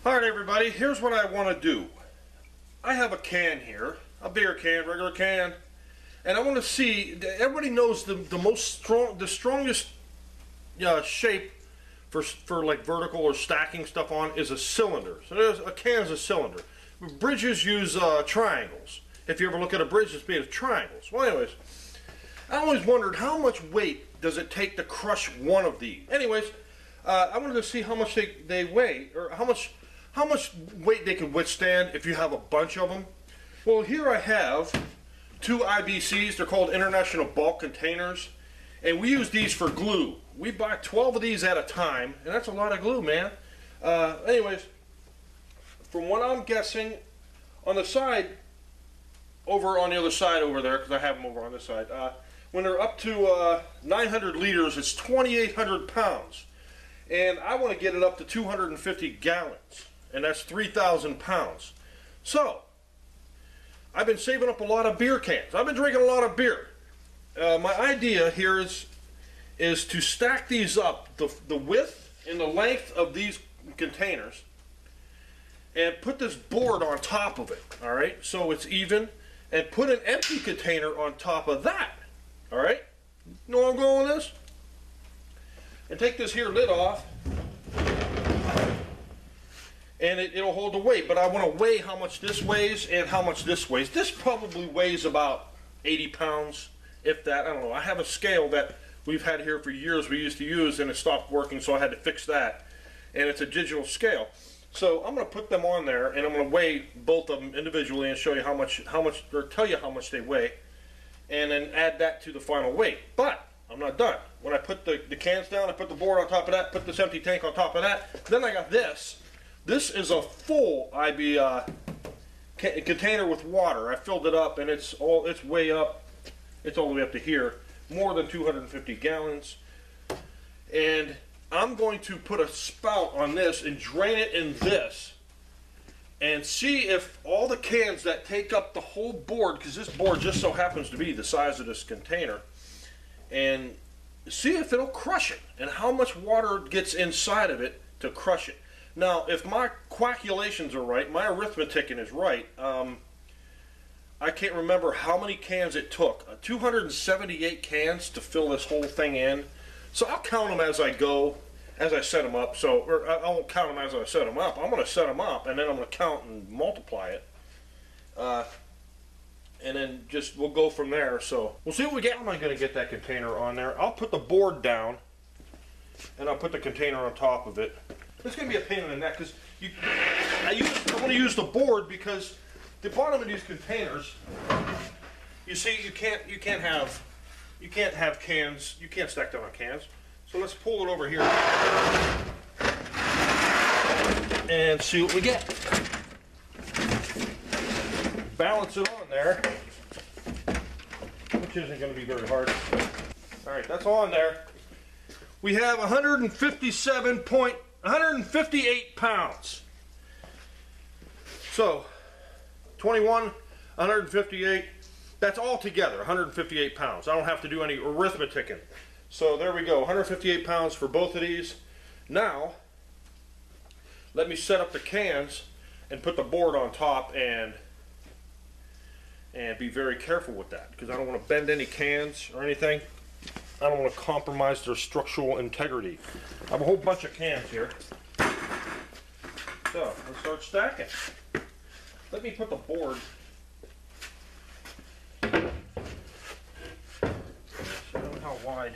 Alright everybody, here's what I want to do. I have a can here, a beer can, regular can, and I want to see, everybody knows the strongest shape for like vertical or stacking stuff on is a cylinder. So there's a can is a cylinder. Bridges use triangles. If you ever look at a bridge, it's made of triangles. Well anyways, I always wondered how much weight does it take to crush one of these. Anyways, I wanted to see how much they weigh, or how much weight they can withstand if you have a bunch of them. Well, here I have two IBCs. They're called International Bulk Containers, and we use these for glue. We buy 12 of these at a time, and that's a lot of glue, man. Anyways, from what I'm guessing, on the side, over on the other side over there, because I have them over on this side, when they're up to 900 liters, it's 2,800 pounds. And I want to get it up to 250 gallons. And that's 3,000 pounds. So, I've been saving up a lot of beer cans. I've been drinking a lot of beer. My idea here is to stack these up, the width and the length of these containers, and put this board on top of it, alright, so it's even, and put an empty container on top of that, alright? Know where I'm going with this? And take this here lid off, and it'll hold the weight, but I want to weigh how much this weighs and how much this weighs. This probably weighs about 80 pounds, if that. I don't know. I have a scale that we've had here for years we used to use, and it stopped working, so I had to fix that. And it's a digital scale. So I'm going to put them on there, and I'm going to weigh both of them individually and show you how much, or tell you how much they weigh, and then add that to the final weight. But I'm not done. When I put the cans down, I put the board on top of that, put this empty tank on top of that, then I got this. This is a full container with water. I filled it up, and it's way up. It's all the way up to here, more than 250 gallons. And I'm going to put a spout on this and drain it in this, and see if all the cans that take up the whole board, because this board just so happens to be the size of this container, and see if it'll crush it and how much water gets inside of it to crush it. Now, if my calculations are right, my arithmetic is right, I can't remember how many cans it took. 278 cans to fill this whole thing in. So I'll count them as I go, as I set them up. So, or I won't count them as I set them up. I'm going to set them up, and then I'm going to count and multiply it. And then we'll go from there. So we'll see what we get. How am I going to get that container on there? I'll put the board down, and I'll put the container on top of it. It's going to be a pain in the neck because I want to use the board because the bottom of these containers, you see, you can't have cans. You can't stack them on cans. So let's pull it over here and see what we get. Balance it on there, which isn't going to be very hard. All right, that's on there. We have 158 pounds. So 21, 158, that's all together, 158 pounds. I don't have to do any arithmetic. So there we go, 158 pounds for both of these. Now, let me set up the cans and put the board on top and be very careful with that, because I don't want to bend any cans or anything. I don't want to compromise their structural integrity. I have a whole bunch of cans here. So, let's start stacking. Let me put the board. I don't know how wide.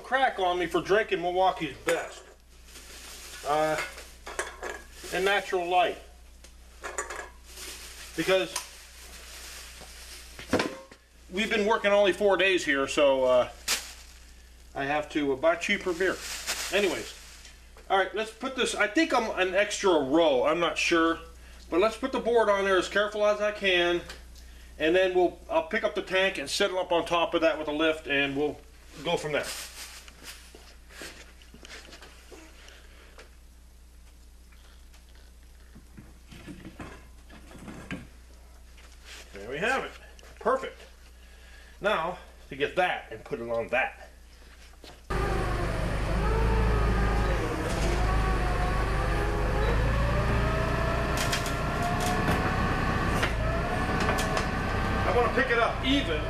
crack on me for drinking Milwaukee's Best and Natural Light, because we've been working only 4 days here, so I have to buy cheaper beer. Anyways, all right, let's put this. I think I'm an extra row. I'm not sure, but let's put the board on there as careful as I can, and then I'll pick up the tank and set it up on top of that with a lift, and we'll go from there. There we have it. Perfect. Now to get that and put it on that. I want to pick it up even.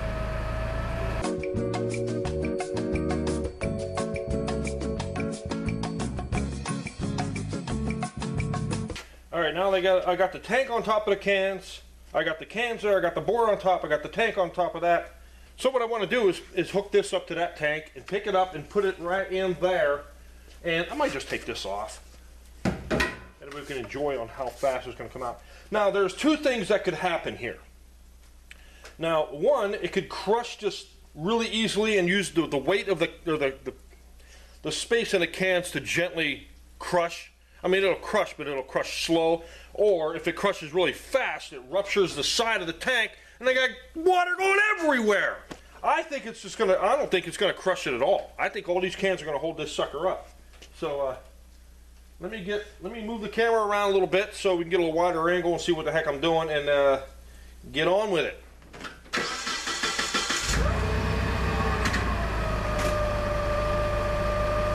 All right, now I got the tank on top of the cans. I got the cans there. I got the board on top. I got the tank on top of that. So what I want to do is hook this up to that tank and pick it up and put it right in there. And I might just take this off, and we can enjoy on how fast it's going to come out. Now there's two things that could happen here. Now, one, it could crush just really easily and use the weight of the space in the cans to gently crush. I mean, it'll crush, but it'll crush slow. Or if it crushes really fast, it ruptures the side of the tank, and they got water going everywhere. I think it's just gonna. I don't think it's gonna crush it at all. I think all these cans are gonna hold this sucker up. So let me move the camera around a little bit so we can get a little wider angle and see what the heck I'm doing, and get on with it.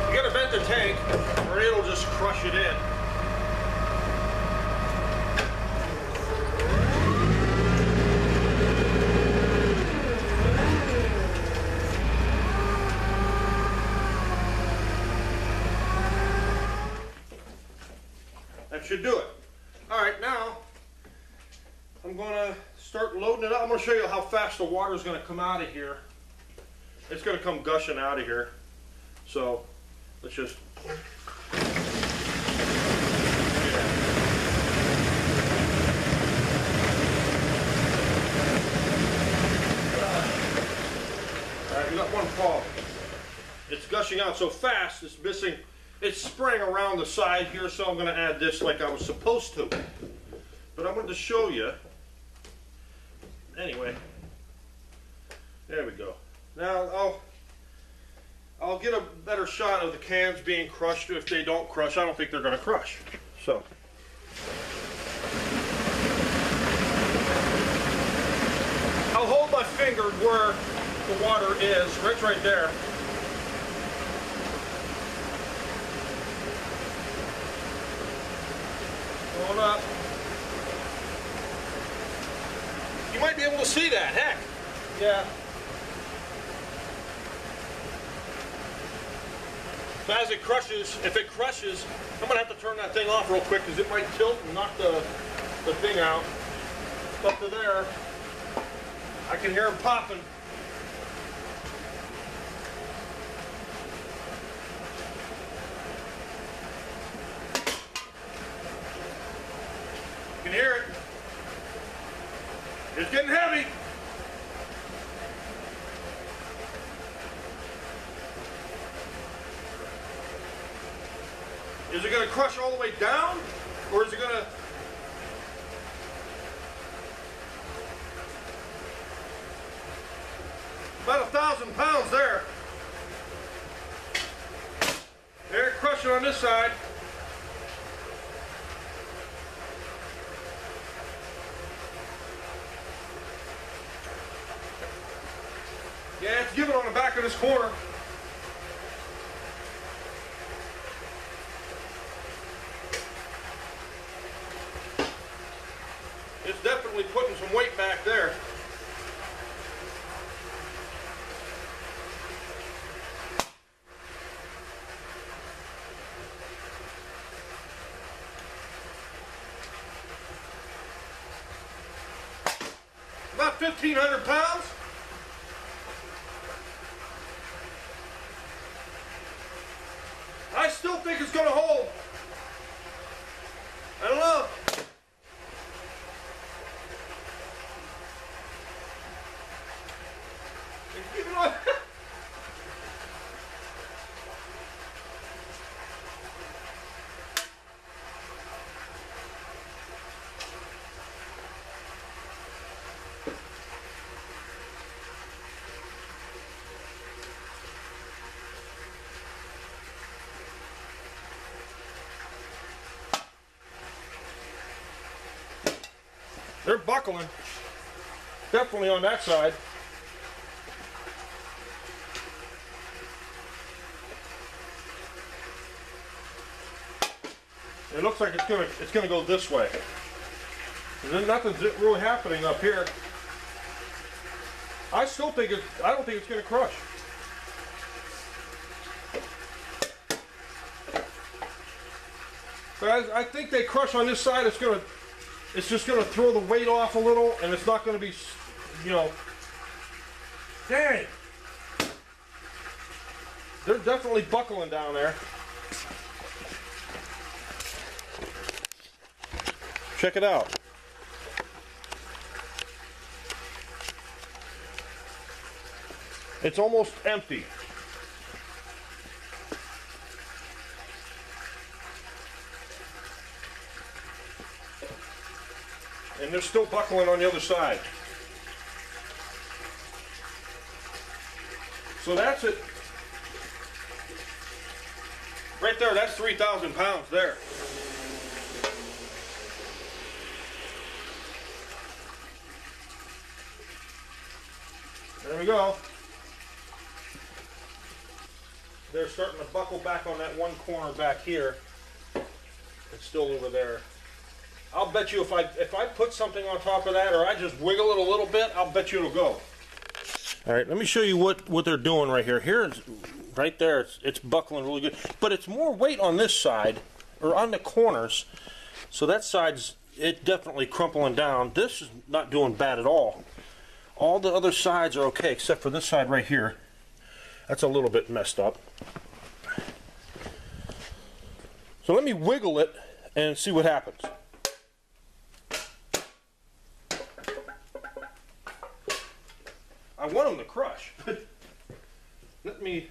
You gotta vent the tank, or it'll just crush it in. That should do it. All right, now I'm going to start loading it up. I'm going to show you how fast the water is going to come out of here. It's going to come gushing out of here. So let's just. All right, we got one problem. It's gushing out so fast, it's missing. It's spraying around the side here, so I'm going to add this like I was supposed to. But I wanted to show you. Anyway, there we go. Now I'll get a better shot of the cans being crushed. If they don't crush, I don't think they're going to crush. So. I'll hold my finger where the water is, right there. Going up. You might be able to see that, heck. Yeah. So as it crushes, if it crushes, I'm going to have to turn that thing off real quick because it might tilt and knock the thing out. Up to there, I can hear them popping. You can hear it. It's getting heavy. Is it going to crush all the way down, or is it going to... About 1,000 pounds there. There, crush it on this side. Yeah, it's giving on the back of this corner. It's definitely putting some weight back there. About 1,500 pounds. gonna hold. I don't know. Keep it on. They're buckling. Definitely on that side. It looks like it's gonna go this way. There's nothing's really happening up here. I don't think it's gonna crush. But I think they crush on this side. It's just gonna throw the weight off a little, and it's not gonna be, you know. Dang! They're definitely buckling down there. Check it out. It's almost empty. And they're still buckling on the other side. So that's it. Right there, that's 3,000 pounds there. There we go. They're starting to buckle back on that one corner back here. It's still over there. I'll bet you if I put something on top of that, or I just wiggle it a little bit, I'll bet you it'll go. All right, let me show you what they're doing right here. Here's right there. It's buckling really good, but it's more weight on this side or on the corners. So that side's definitely crumpling down. This is not doing bad at all. All the other sides are okay except for this side right here. That's a little bit messed up. So let me wiggle it and see what happens. I want them to crush. Let me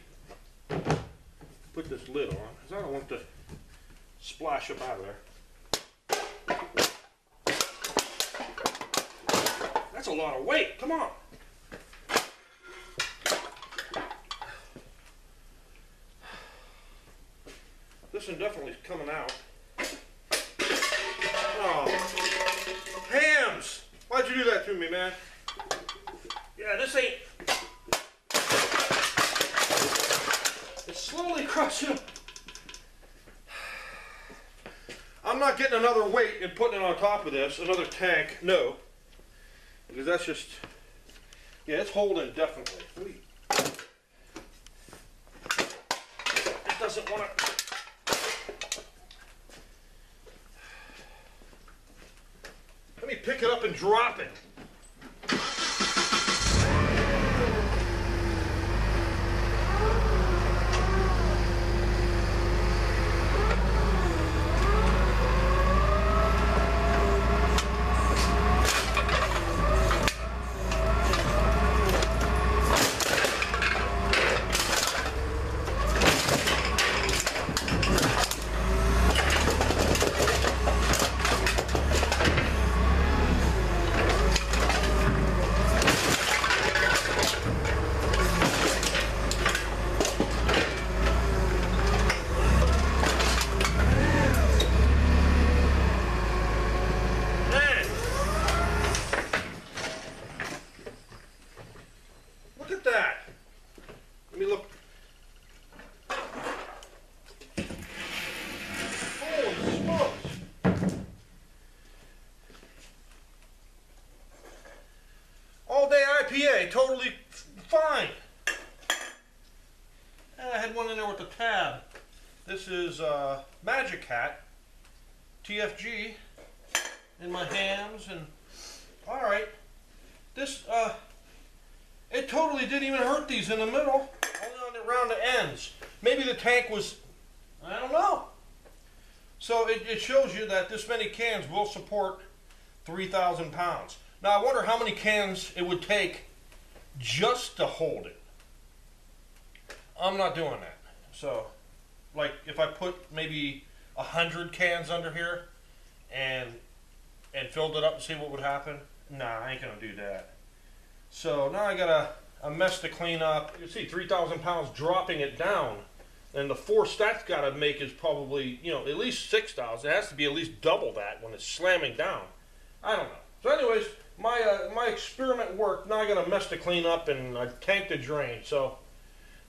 put this lid on because I don't want to splash up out of there. That's a lot of weight. Come on. This one definitely is coming out. Oh, hams! Why'd you do that to me, man? Yeah, this ain't. It's slowly crushing. I'm not getting another weight and putting it on top of this, another tank, no. Because that's just, yeah, it's holding definitely. It doesn't want to. Let me pick it up and drop it. IPA, totally fine. And I had one in there with the tab. This is Magic Hat, TFG, in my hams, and all right. This, it totally didn't even hurt these in the middle, only on around the ends. Maybe the tank was, I don't know. So it shows you that this many cans will support 3,000 pounds. Now I wonder how many cans it would take just to hold it. I'm not doing that. So, like if I put maybe 100 cans under here and filled it up and see what would happen, nah, I ain't gonna do that. So now I got a mess to clean up. You see 3,000 pounds dropping it down. And the force that's got to make is probably, you know, at least 6,000. It has to be at least double that when it's slamming down. I don't know. So anyways, my experiment worked. Now I got a mess to clean up and a tank to drain. So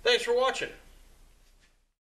thanks for watching.